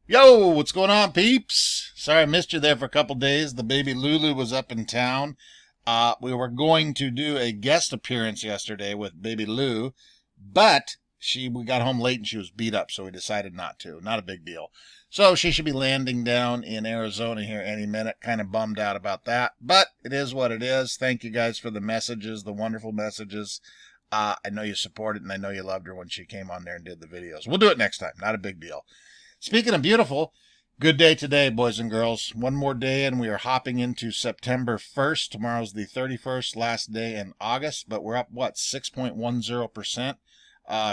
Yo, what's going on, peeps? Sorry I missed you there for a couple days. The baby Lulu was up in town. We were going to do a guest appearance yesterday with baby Lou, but we got home late and she was beat up, so we decided not to. Not a big deal. So she should be landing down in Arizona here any minute. Kind of bummed out about that, but it is what it is. Thank you guys for the messages, the wonderful messages. I know you support it, and I know you loved her when she came on there and did the videos. We'll do it next time. Not a big deal. Speaking of beautiful, good day today, boys and girls. One more day, and we are hopping into September 1st. Tomorrow's the 31st, last day in August, but we're up, 6.10%?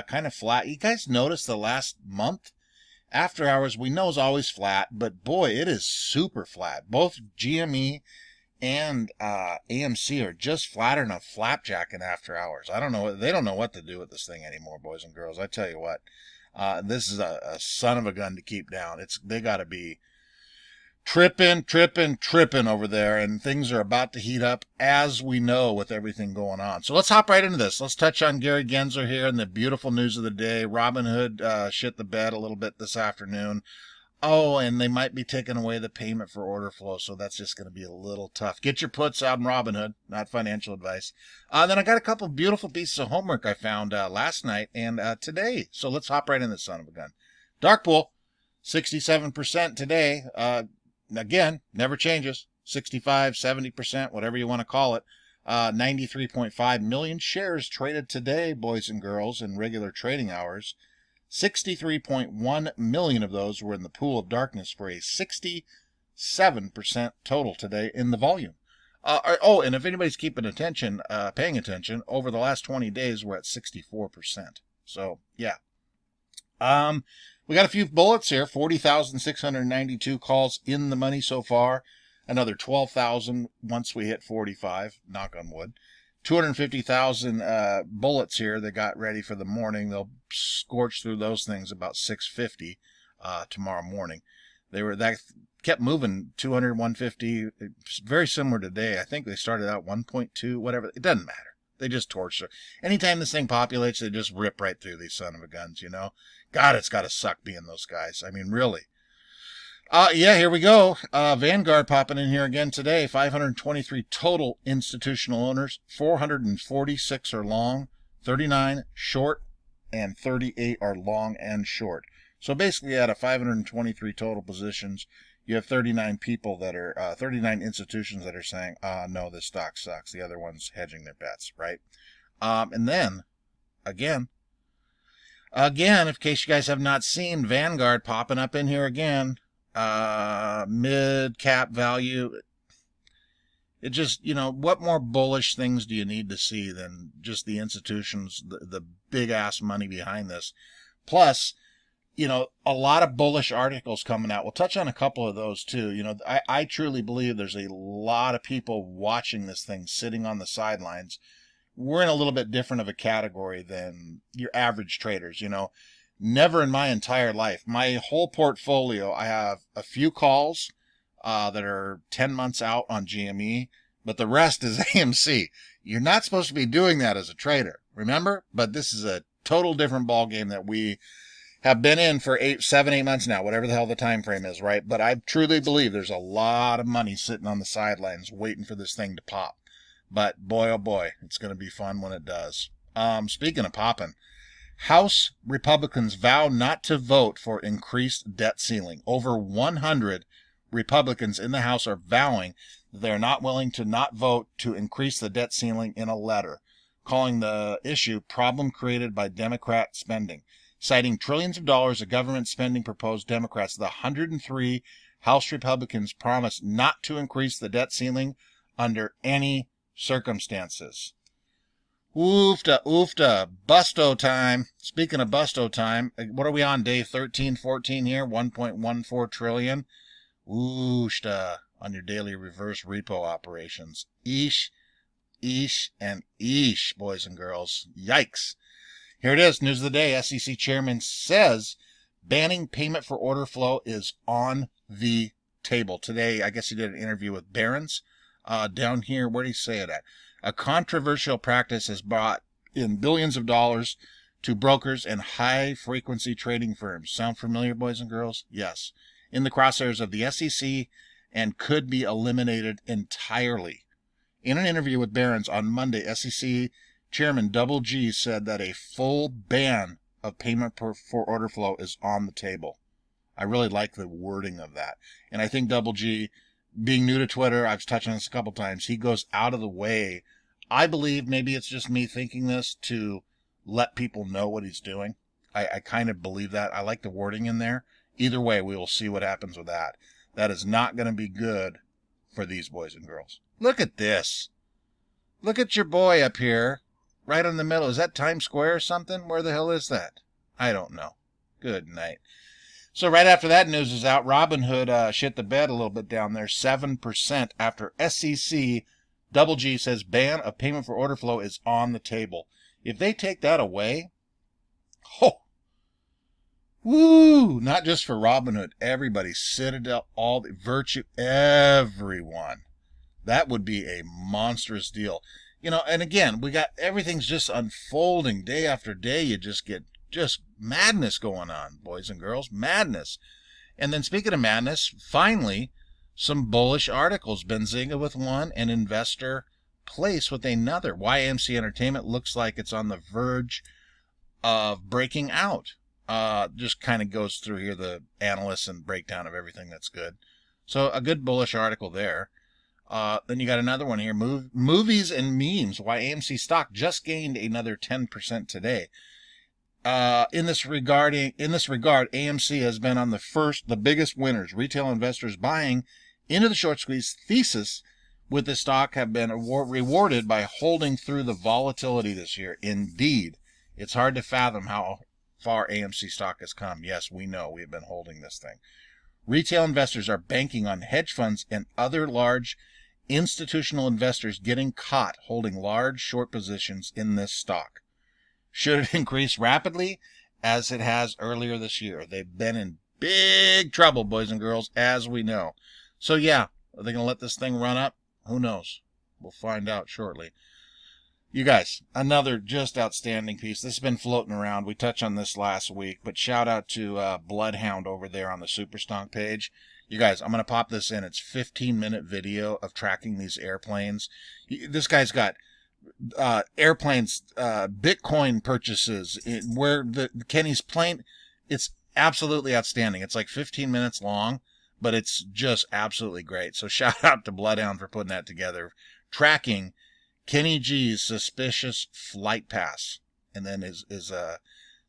Kind of flat. You guys notice the last month? After hours, we know is always flat, but boy, it is super flat. Both GME and AMC are just flatter than a flapjack in after hours. I don't know. They don't know what to do with this thing anymore, boys and girls. I tell you what. This is a son of a gun to keep down. They got to be tripping over there, and things are about to heat up, as we know, with everything going on. So let's hop right into this. Let's touch on Gary Gensler here and the beautiful news of the day. Robinhood shit the bed a little bit this afternoon. Oh, and they might be taking away the payment for order flow, so that's just going to be a little tough. Get your puts out in Robinhood, not financial advice. Then I got a couple of beautiful pieces of homework I found last night and today. So let's hop right in this son of a gun. Dark pool, 67% today. Again, never changes. 65, 70%, whatever you want to call it. 93.5 million shares traded today, boys and girls, in regular trading hours. 63.1 million of those were in the pool of darkness for a 67% total today in the volume. And if anybody's paying attention, over the last 20 days, we're at 64%. So, yeah. We got a few bullets here. 40,692 calls in the money so far. Another 12,000 once we hit 45, knock on wood. 250,000 bullets here that got ready for the morning. They'll scorch through those things about 6:50 tomorrow morning. That kept moving 200, 150. It's very similar today. I think they started out 1.2, whatever. It doesn't matter. They just torture. Anytime this thing populates, they just rip right through these son of a guns, you know? God, it's got to suck being those guys. I mean, really. Yeah, here we go. Vanguard popping in here again today. 523 total institutional owners. 446 are long, 39 short, and 38 are long and short. So basically, out of 523 total positions, you have 39 people that are 39 institutions that are saying, no, this stock sucks. The other one's hedging their bets, right? And then, again, in case you guys have not seen, Vanguard popping up in here again. Mid cap value. It just, what more bullish things do you need to see than just the institutions, the big ass money behind this? Plus, a lot of bullish articles coming out. We'll touch on a couple of those too. I truly believe there's a lot of people watching this thing sitting on the sidelines. We're in a little bit different of a category than your average traders, Never in my entire life. My whole portfolio, I have a few calls that are 10 months out on GME, but the rest is AMC. You're not supposed to be doing that as a trader, remember? But this is a total different ball game that we have been in for 7, 8 months now, whatever the hell the time frame is, right? But I truly believe there's a lot of money sitting on the sidelines waiting for this thing to pop. But boy, oh boy, it's going to be fun when it does. Speaking of popping, House Republicans vow not to vote for increased debt ceiling. Over 100 Republicans in the House are vowing that they are not willing to not vote to increase the debt ceiling in a letter, calling the issue problem created by Democrat spending. Citing trillions of dollars of government spending proposed Democrats, the 103 House Republicans promised not to increase the debt ceiling under any circumstances. Oofta, busto time. Speaking of busto time, what are we on, day 13, 14 here? 1.14 trillion. Oofta on your daily reverse repo operations. Eesh, and eesh, boys and girls. Yikes. Here it is, news of the day. SEC chairman says banning payment for order flow is on the table. Today, I guess he did an interview with Barron's down here. Where did he say it at? A controversial practice has brought in billions of dollars to brokers and high-frequency trading firms. Sound familiar, boys and girls? Yes. In the crosshairs of the SEC and could be eliminated entirely. In an interview with Barron's on Monday, SEC Chairman Double G said that a full ban of payment for order flow is on the table. I really like the wording of that. And I think Double G, being new to Twitter, I've touched on this a couple times, he goes out of the way. I believe, maybe it's just me thinking this, to let people know what he's doing. I kind of believe that. I like the wording in there. Either way, we will see what happens with that. That is not going to be good for these boys and girls. Look at this. Look at your boy up here, right in the middle. Is that Times Square or something? Where the hell is that? I don't know. Good night. So right after that news is out, Robinhood shit the bed a little bit down there, 7% after SEC Double G says ban of payment for order flow is on the table. If they take that away, woo, not just for Robinhood, everybody, Citadel, all the Virtue, everyone. That would be a monstrous deal. You know, and again, we got, everything's just unfolding day after day. You just get madness going on, boys and girls, madness. And then speaking of madness, finally, some bullish articles. Benzinga with one and Investor Place with another. Why AMC Entertainment looks like it's on the verge of breaking out. Just kind of goes through here the analysts and breakdown of everything that's good. So a good bullish article there. Then you got another one here. Movies and memes. Why AMC stock just gained another 10% today. In this regard, AMC has been on the biggest winners. Retail investors buying into the short squeeze thesis with the stock have been rewarded by holding through the volatility this year. Indeed, it's hard to fathom how far AMC stock has come. Yes, we know we have been holding this thing. Retail investors are banking on hedge funds and other large institutional investors getting caught holding large short positions in this stock. Should it increase rapidly, as it has earlier this year? They've been in big trouble, boys and girls, as we know. So yeah, are they going to let this thing run up? Who knows? We'll find out shortly. You guys, another just outstanding piece. This has been floating around. We touched on this last week, but shout out to Bloodhound over there on the Superstonk page. You guys, I'm going to pop this in. It's 15-minute video of tracking these airplanes. This guy's got airplanes, Bitcoin purchases, where Kenny's plane. It's absolutely outstanding. It's like 15 minutes long, but it's just absolutely great. So shout out to Bloodhound for putting that together. Tracking Kenny G's suspicious flight pass, and then his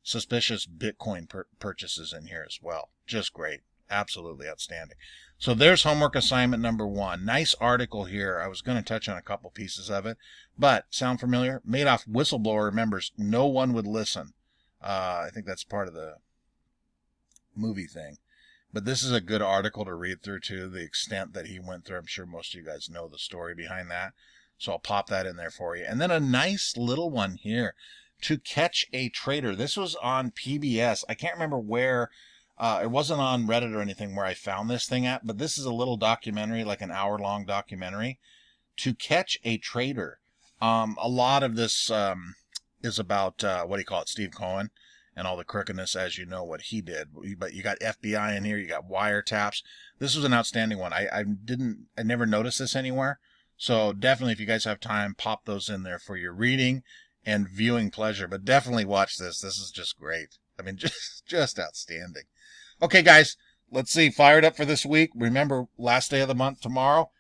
suspicious Bitcoin purchases in here as well. Just great. Absolutely outstanding. So there's homework assignment number 1. Nice article here. I was going to touch on a couple pieces of it, but sound familiar? Madoff Whistle-Blower remembers no one would listen. I think that's part of the movie thing. But this is a good article to read through, to the extent that he went through. I'm sure most of you guys know the story behind that. So I'll pop that in there for you. And then a nice little one here. To Catch a Trader. This was on PBS. I can't remember where. It wasn't on Reddit or anything where I found this thing at, but this is a little documentary, like an hour-long documentary. To Catch a Trader. A lot of this is about, Steve Cohen and all the crookedness, as you know, what he did. But you got FBI in here, you got wiretaps. This was an outstanding one. I never noticed this anywhere. So definitely, if you guys have time, pop those in there for your reading and viewing pleasure. But definitely watch this. This is just great. I mean, just outstanding. Okay, guys, let's see. Fired up for this week. Remember, last day of the month tomorrow.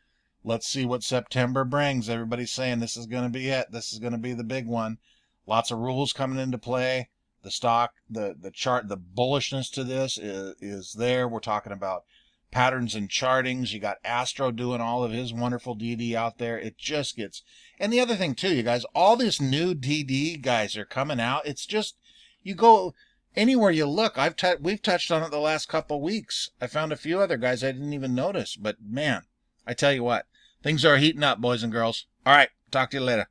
Let's see what September brings. Everybody's saying this is going to be it. This is going to be the big one. Lots of rules coming into play. The stock, the chart, the bullishness to this is there. We're talking about patterns and chartings. You got Astro doing all of his wonderful DD out there. It just gets... And the other thing, too, you guys, all these new DD guys are coming out. It's just, you go... Anywhere you look, we've touched on it the last couple weeks. I found a few other guys I didn't even notice. But, man, I tell you what, things are heating up, boys and girls. All right, talk to you later.